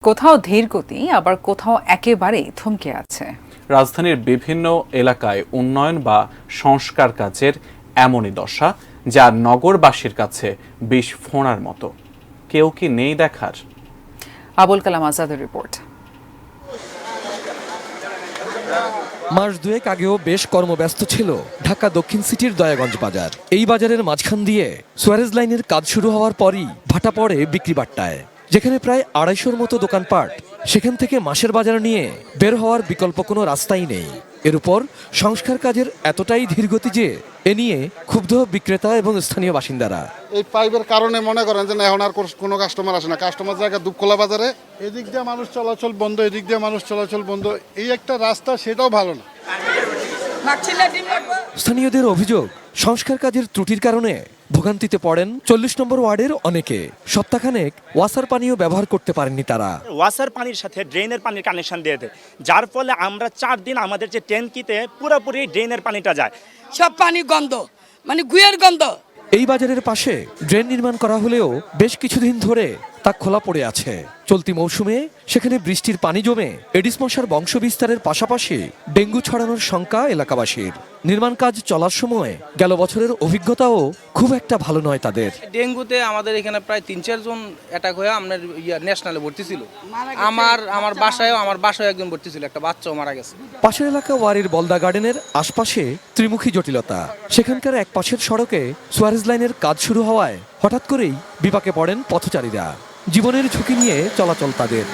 কোথাও ধীর গতি আবার কোথাও একেবারেই থমকে আছে। রাজধানীর বিভিন্ন এলাকায় উন্নয়ন বা সংস্কার কাজের এমনই দশা, যা নগরবাসীর কাছে বিষ ফোঁড়ার মতো। কেউ কি নেই দেখার? আবুল কালাম আজাদের রিপোর্ট। মাস দুয়েক আগেও বেশ কর্মব্যস্ত ছিল ঢাকা দক্ষিণ সিটির দয়াগঞ্জ বাজার। এই বাজারের মাঝখান দিয়ে সুয়ারেজ লাইনের কাজ শুরু হওয়ার পরই ভাটা পড়ে বিক্রি বাট্টায়, যেখানে প্রায় ২৫০র মতো দোকানপাট। সেখান থেকে মাসের বাজার নিয়ে বের হওয়ার বিকল্প কোনো রাস্তাই নেই। এর উপর সংস্কার কাজের এতটাই ধীরগতি যে এ নিয়ে ক্ষুব্ধ বিক্রেতা এবং স্থানীয় বাসিন্দারা। এই পাইপের কারণে মনে করেন যে এখন আর কোনো কাস্টমার আসে না। কাস্টমার জায়গা দুপকোলা বাজারে এদিক দিয়ে মানুষ চলাচল বন্ধ, এদিক দিয়ে মানুষ চলাচল বন্ধ। এই একটা রাস্তা, সেটাও ভালো না। স্থানীয়দের অভিযোগ, সংস্কার কাজের ত্রুটির কারণে ভোগান্তিতে পড়েন ৪০ নম্বর ওয়ার্ডের অনেকে। সপ্তাহখানেক ওয়াসার পানিও ব্যবহার করতে পারেননি তারা। ওয়াসার পানির সাথে ড্রেনের পানির কানেকশন দিয়ে দেয়, যার ফলে আমরা ৪ দিন আমাদের যে ট্যাঙ্কিতে পুরোপুরি ড্রেনের পানিটা যায়, সব পানি গন্ধ, মানে গুয়ের গন্ধ। এই বাজারের পাশে ড্রেন নির্মাণ করা হলেও বেশ কিছুদিন ধরে তা খোলা পড়ে আছে। চলতি মৌসুমে সেখানে বৃষ্টির পানি জমে এডিস মশার বংশ বিস্তারের পাশাপাশি ডেঙ্গু ছড়ানোর শঙ্কা এলাকাবাসীর। নির্মাণ কাজ চলার সময় গেল বছরের অভিজ্ঞতাও খুব একটা ভালো নয় তাদের। ডেঙ্গুতে আমাদের এখানে প্রায় ৩-৪ জন অ্যাটাক হয়ে আপনার ন্যাশনালে ভর্তি ছিল। আমার বাসায় একজন ভর্তি ছিল, একটা বাচ্চাও মারা গেছে। পাশের এলাকা ওয়ারির বলদা গার্ডেনের আশপাশে ত্রিমুখী জটিলতা। সেখানকার এক পাশের সড়কে সুয়ারেজ লাইনের কাজ শুরু হওয়ায় হঠাৎ করেই বিপাকে পড়েন পথচারীরা। জীবনের ঝুঁকি নিয়ে চলাচল তাদের।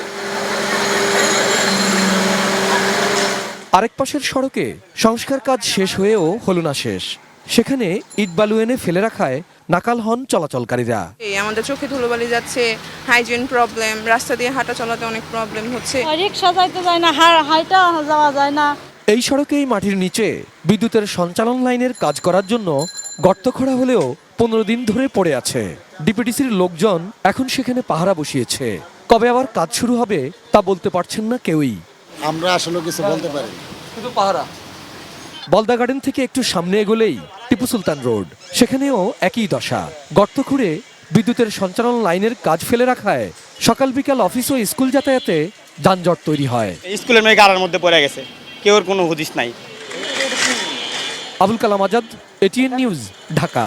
আরেক পাশের সড়কে সংস্কার কাজ শেষ হয়েও হলো না শেষ। সেখানে ইট বালু এনে ফেলে রাখায় নাকাল হন চলাচলকারীরা। আমাদের চোখে ধুলোবালি যাচ্ছে, হাইজিন প্রবলেম, রাস্তা দিয়ে হাঁটা চলাতে অনেক প্রবলেম হচ্ছে। রিক্সা যাইতে যায় না, হাইটা যাওয়া যায় না। এই সড়কেই মাটির নিচে বিদ্যুতের সঞ্চালন লাইনের কাজ করার জন্য গর্ত খোঁড়া হলেও ১৫ দিন ধরে পড়ে আছে। ডিপিডিসির লোকজন এখন সেখানে পাহারা বসিয়েছে। কবে আবার কাজ শুরু হবে তা বলতে পারছেন না কেউই। আমরা আসলে কিছু বলতে পারি শুধু পাহারা। বলদা গার্ডেন থেকে একটু সামনে এগোলেই টিপু সুলতান রোড, সেখানেও একই দশা। গর্ত খুঁড়ে বিদ্যুতের সঞ্চালন লাইনের কাজ ফেলে রাখায় সকাল বিকাল অফিস ও স্কুল যাতায়াতে যানজট তৈরি হয়। স্কুলের মেয়ে গাড়ার মধ্যে পড়ে গেছে, কেউর কোনো হুদিস নাই। Abul Kalam Azad, ATN news, Dhaka.